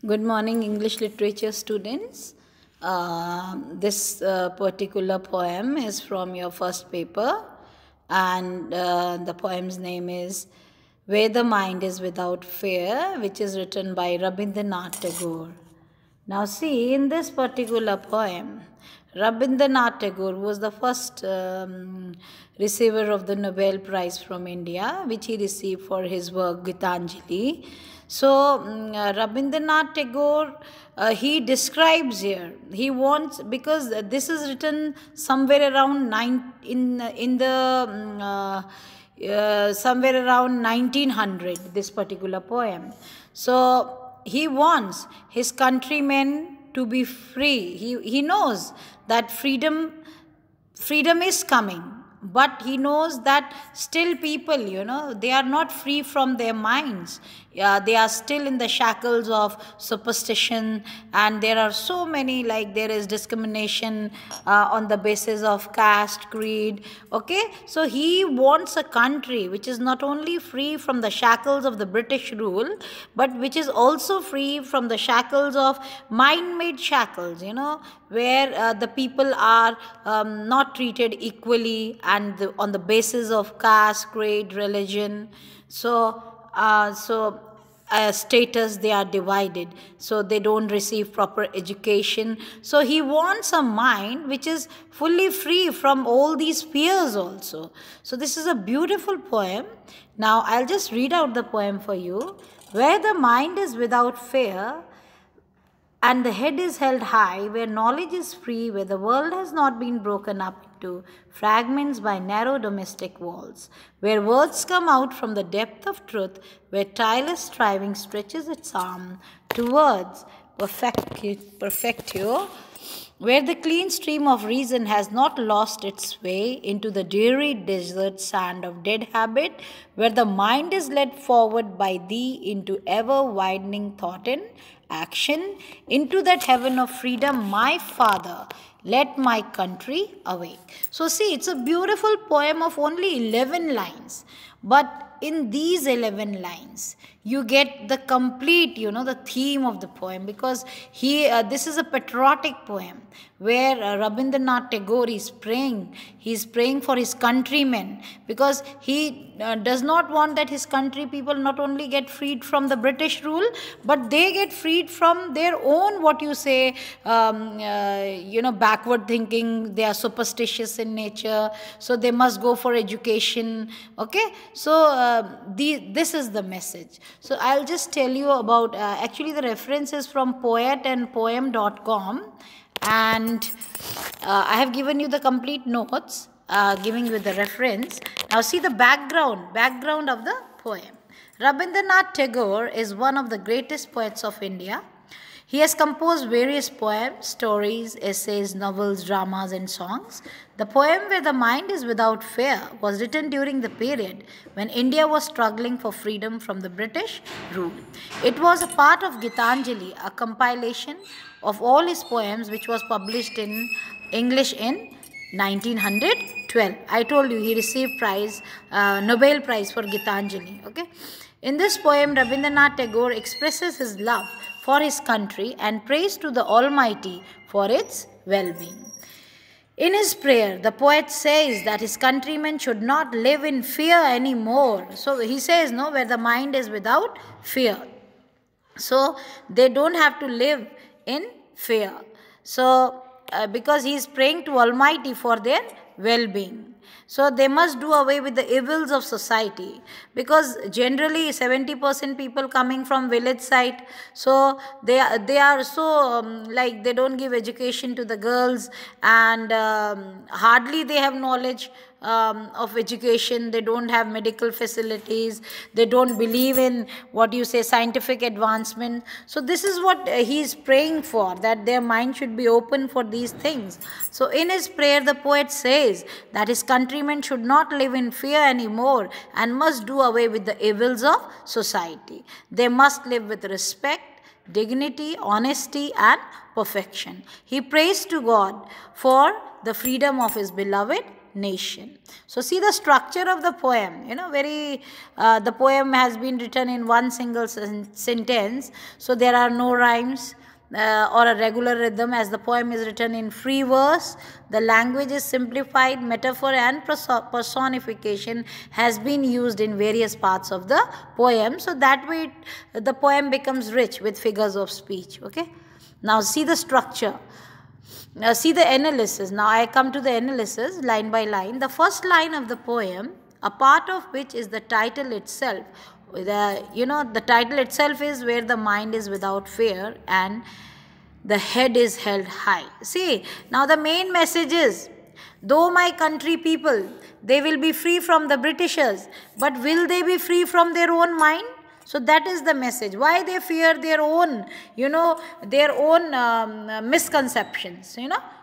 Good morning, English literature students. This particular poem is from your first paper, and the poem's name is Where the Mind is Without Fear, which is written by Rabindranath Tagore. Now, see, in this particular poem, Rabindranath Tagore was the first receiver of the Nobel Prize from India, which he received for his work Gitanjali. So, Rabindranath Tagore, he describes here, he wants, because this is written somewhere around somewhere around 1900, this particular poem. So, he wants his countrymen to be free. He knows that freedom is coming, but he knows that still people, they are not free from their minds. They are still in the shackles of superstition, and there are so many, like there is discrimination on the basis of caste, creed. Okay, so he wants a country which is not only free from the shackles of the British rule, but which is also free from the shackles of mind-made shackles, where the people are not treated equally and on the basis of caste, creed, religion. So status, they are divided, so they don't receive proper education. So he wants a mind which is fully free from all these fears also. So this is a beautiful poem. Now I'll just read out the poem for you. Where the mind is without fear and the head is held high, where knowledge is free, where the world has not been broken up into fragments by narrow domestic walls, where words come out from the depth of truth, where tireless striving stretches its arm towards perfectio, where the clean stream of reason has not lost its way into the dreary desert sand of dead habit, where the mind is led forward by thee into ever widening thought and action, into that heaven of freedom, my Father, let my country awake. So see, it's a beautiful poem of only 11 lines, but in these 11 lines you get the complete, the theme of the poem, because this is a patriotic poem where Rabindranath Tagore is praying. He's praying for his countrymen, because he does not want that his country people not only get freed from the British rule, but they get freed from their own, backward thinking. They are superstitious in nature, so they must go for education. Okay, so this is the message. So I'll just tell you about, actually the reference is from poet and poem.com, and I have given you the complete notes, giving you the reference. Now see the background of the poem. Rabindranath Tagore is one of the greatest poets of India. He has composed various poems, stories, essays, novels, dramas, and songs. The poem Where the Mind is Without Fear was written during the period when India was struggling for freedom from the British rule. It was a part of Gitanjali, a compilation of all his poems which was published in English in 1912. I told you he received Nobel Prize for Gitanjali. Okay. In this poem, Rabindranath Tagore expresses his love for his country and prays to the Almighty for its well-being. In his prayer, the poet says that his countrymen should not live in fear anymore. So he says, where the mind is without fear. So they don't have to live in fear. So because he is praying to Almighty for their well-being. So they must do away with the evils of society, because generally 70% people coming from village side, so they are so they don't give education to the girls, and hardly they have knowledge of education. They don't have medical facilities. They don't believe in scientific advancement. So this is what he is praying for, that their mind should be open for these things. So in his prayer, the poet says that his countrymen should not live in fear anymore and must do away with the evils of society. They must live with respect, dignity, honesty, and perfection. He prays to God for the freedom of his beloved nation. So see the structure of the poem, the poem has been written in one single sentence, so there are no rhymes or a regular rhythm, as the poem is written in free verse. The language is simplified, metaphor and personification has been used in various parts of the poem, so that way the poem becomes rich with figures of speech. Okay, now see the structure. See the analysis. Now I come to the analysis line by line. The first line of the poem, a part of which is the title itself. The title itself is where the mind is without fear and the head is held high. See, now the main message is, though my country people, they will be free from the Britishers, but will they be free from their own mind? So that is the message. Why they fear their own, misconceptions,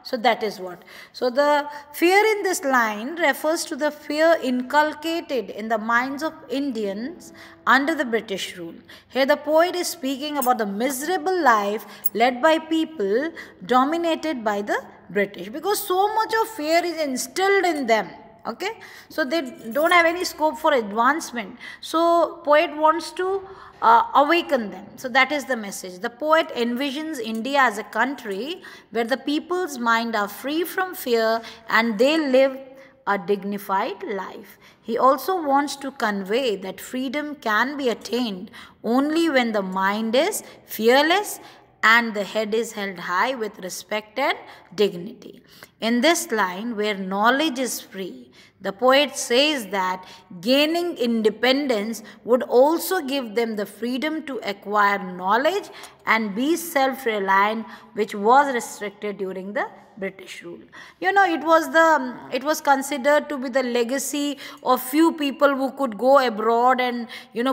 So that is what. So the fear in this line refers to the fear inculcated in the minds of Indians under the British rule. Here the poet is speaking about the miserable life led by people dominated by the British, because so much of fear is instilled in them. Okay, so they don't have any scope for advancement. So poet wants to awaken them. So that is the message. The poet envisions India as a country where the people's mind are free from fear and they live a dignified life. He also wants to convey that freedom can be attained only when the mind is fearless and the head is held high with respect and dignity. In this line, where knowledge is free, the poet says that gaining independence would also give them the freedom to acquire knowledge and be self-reliant, which was restricted during the British rule. It was considered to be the legacy of few people who could go abroad and,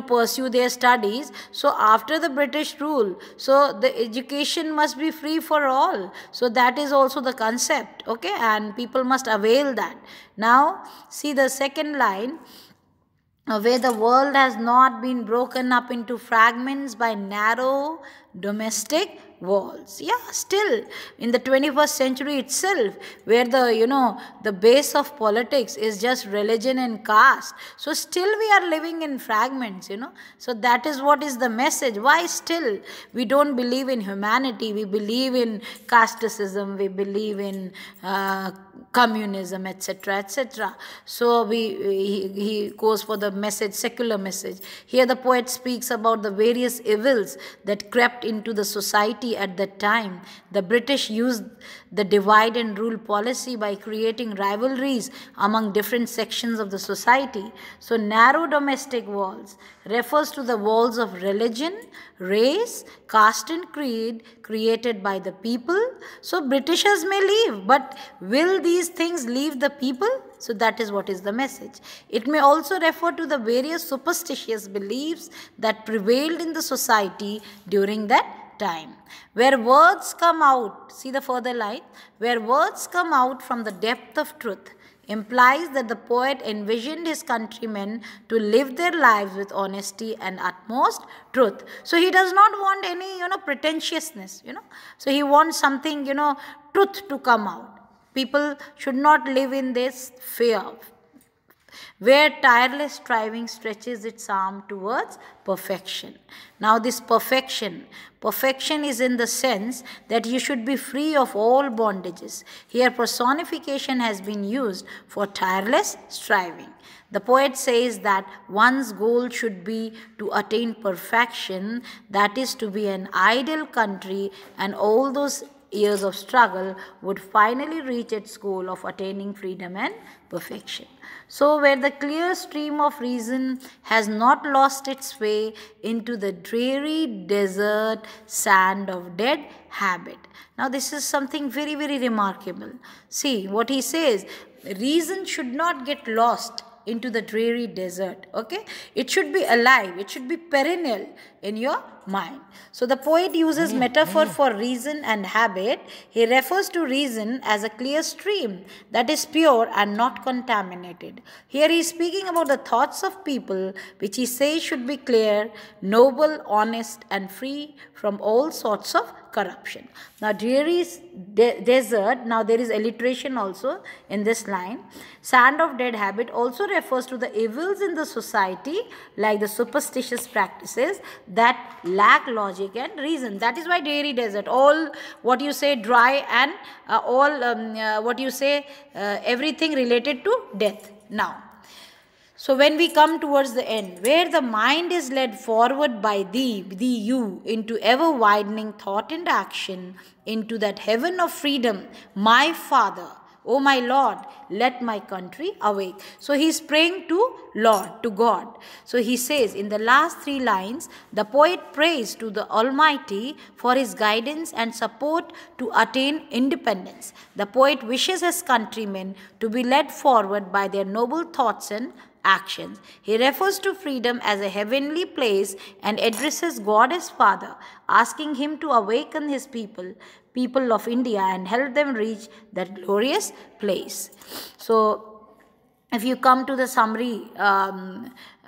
pursue their studies. So after the British rule, so the education must be free for all. So that is also the concept, okay, and people must avail that. Now, see the second line, where the world has not been broken up into fragments by narrow domestic walls. Yeah, still in the 21st century itself, where the base of politics is just religion and caste, so still we are living in fragments. So that is what is the message. Why still we don't believe in humanity? We believe in casteism, we believe in communism, etc., etc. So he goes for the message, secular message. Here the poet speaks about the various evils that crept into the society at that time. The British used the divide and rule policy by creating rivalries among different sections of the society. So narrow domestic walls refers to the walls of religion, race, caste and creed created by the people. So Britishers may leave, but will these things leave the people? So that is what is the message. It may also refer to the various superstitious beliefs that prevailed in the society during that time. Where words come out, see the further line, where words come out from the depth of truth, implies that the poet envisioned his countrymen to live their lives with honesty and utmost truth. So he does not want any, pretentiousness, So he wants something, truth to come out. People should not live in this fear, where tireless striving stretches its arm towards perfection. Now this perfection is in the sense that you should be free of all bondages. Here personification has been used for tireless striving. The poet says that one's goal should be to attain perfection, that is to be an ideal country, and all those years of struggle would finally reach its goal of attaining freedom and perfection. So where the clear stream of reason has not lost its way into the dreary desert sand of dead habit. Now this is something very, very remarkable. See what he says, reason should not get lost into the dreary desert. Okay, it should be alive, it should be perennial. in your mind. So the poet uses metaphor for reason and habit. He refers to reason as a clear stream that is pure and not contaminated. Here he is speaking about the thoughts of people, which he says should be clear, noble, honest, and free from all sorts of corruption. Now, dreary desert, now there is alliteration also in this line. Sand of dead habit also refers to the evils in the society, like the superstitious practices that lack logic and reason. That is why dreary desert, all what you say dry and everything related to death. Now, so when we come towards the end, where the mind is led forward by you, into ever widening thought and action, into that heaven of freedom, my Father, O my Lord, let my country awake. So he is praying to Lord, to God. So he says in the last 3 lines, the poet prays to the Almighty for his guidance and support to attain independence. The poet wishes his countrymen to be led forward by their noble thoughts and actions. He refers to freedom as a heavenly place and addresses God as Father, asking him to awaken his people of India, and help them reach that glorious place. So, if you come to the summary,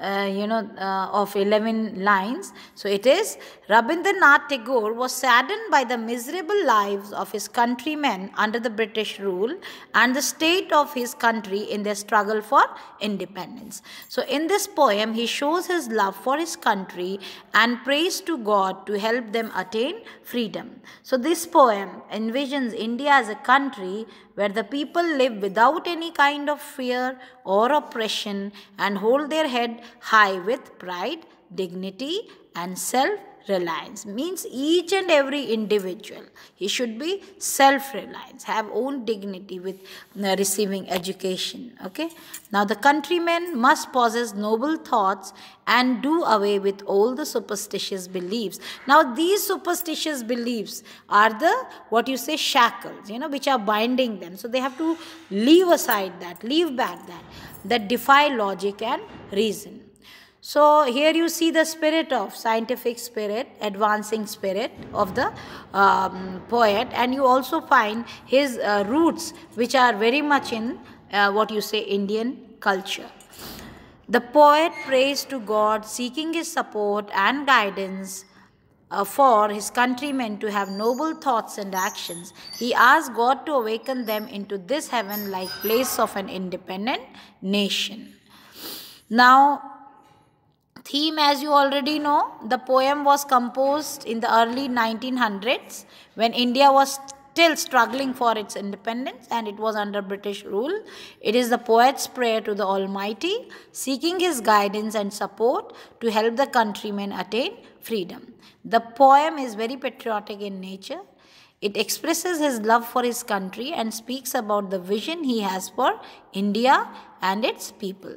of 11 lines, so it is, Rabindranath Tagore was saddened by the miserable lives of his countrymen under the British rule and the state of his country in their struggle for independence. So in this poem, he shows his love for his country and prays to God to help them attain freedom. So this poem envisions India as a country where the people live without any kind of fear or oppression and hold their head high with pride, dignity, and self-reliance. Means each and every individual, he should be self-reliant, have own dignity with receiving education. Okay. Now the countrymen must possess noble thoughts and do away with all the superstitious beliefs. Now these superstitious beliefs are the, what you say, shackles, which are binding them. So they have to leave aside that, leave back that defy logic and reason. So here you see the spirit of scientific spirit, advancing spirit of the poet, and you also find his roots, which are very much in Indian culture. The poet prays to God, seeking his support and guidance for his countrymen to have noble thoughts and actions. He asks God to awaken them into this heaven-like place of an independent nation. Now, theme, as you already know, the poem was composed in the early 1900s when India was still struggling for its independence and it was under British rule. It is the poet's prayer to the Almighty, seeking his guidance and support to help the countrymen attain freedom. The poem is very patriotic in nature. It expresses his love for his country and speaks about the vision he has for India and its people.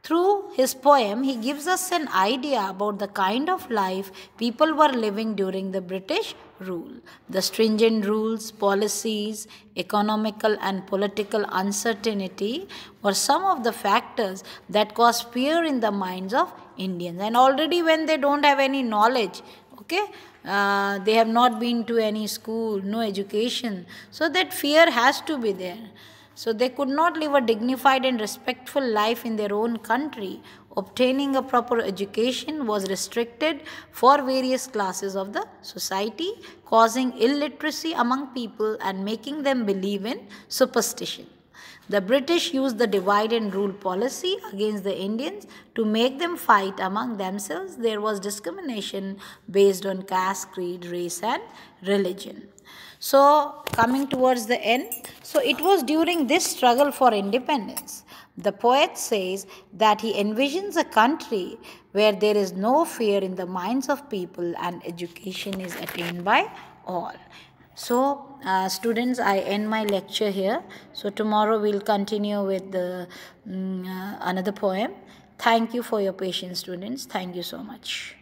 Through his poem, he gives us an idea about the kind of life people were living during the British rule. The stringent rules, policies, economical and political uncertainty were some of the factors that caused fear in the minds of Indians. And already when they don't have any knowledge, they have not been to any school, no education, so that fear has to be there. So they could not live a dignified and respectful life in their own country. Obtaining a proper education was restricted for various classes of the society, causing illiteracy among people and making them believe in superstition. The British used the divide and rule policy against the Indians to make them fight among themselves. There was discrimination based on caste, creed, race, and religion. So, coming towards the end, so it was during this struggle for independence. The poet says that he envisions a country where there is no fear in the minds of people and education is attained by all. So, students, I end my lecture here. So, tomorrow we'll continue with the another poem. Thank you for your patience, students. Thank you so much.